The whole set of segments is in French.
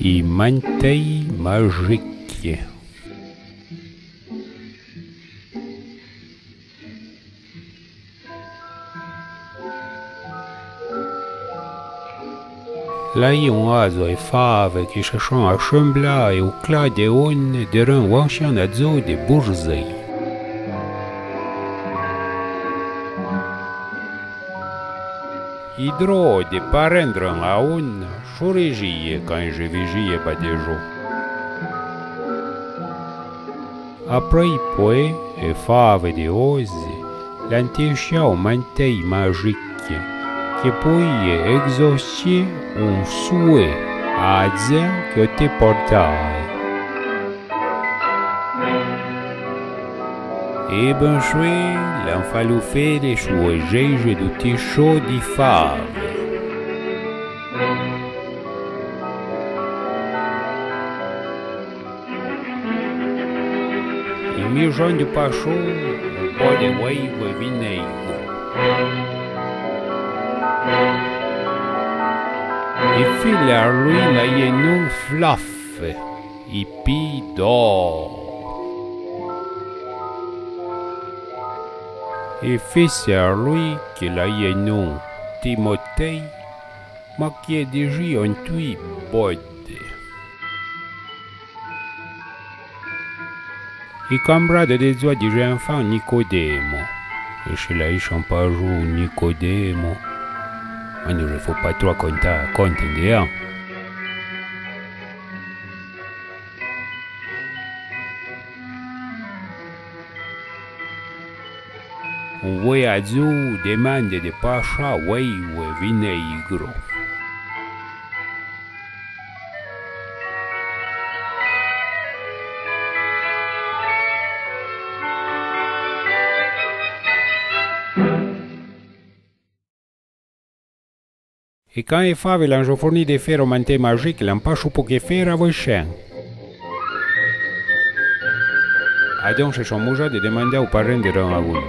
и мантей magique. La ion azo e fave qui cherchant à chembla et au clas de onne de ren wanchian azo de bourzei. Hydro de parendran a onne choregie quand je vigie badejo. Après poe e fave de ose l'antichia o mantei magique che puoi exaucer un souhait à dire que te portai. E ben choué, l'en fallu faire des chouets gege du te chaud di fave. E mi join du pacho, un po' de wave vinegro. E filer lui la ienu flaffe, i pi d'or. E fesser lui che la ienu Timotei, ma che digi un tui bodde. E cambrade de zoa di enfant Nicodemo, e chez la ichon pas jou Nicodemo. Il ne faut pas trop compter, hein. Un voyageur demande de pasha waiwe vinegro. E quand il fave l'ange fourni de fer au manté magique, l'empacho pour que faire à vos chiens. Adon chez son mouja de demander aux parents de rendre à une.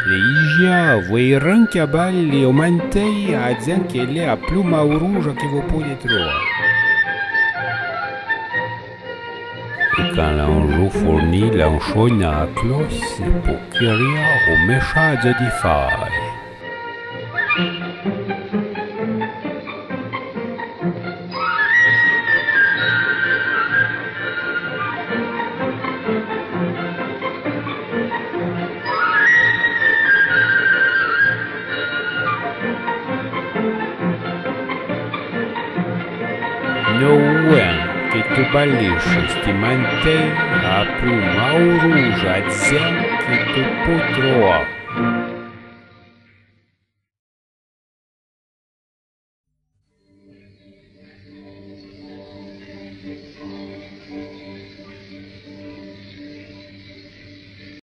Les igia voiront caballi au manté à dire qu'elle est à pluma rouge que vous pouvez trouver. Et quand l'ange fourni l'enchaîne à cloche pour crier au message de faille. Noen che tu ballisci stimante a pluma rouge a dire que tu peux trouver.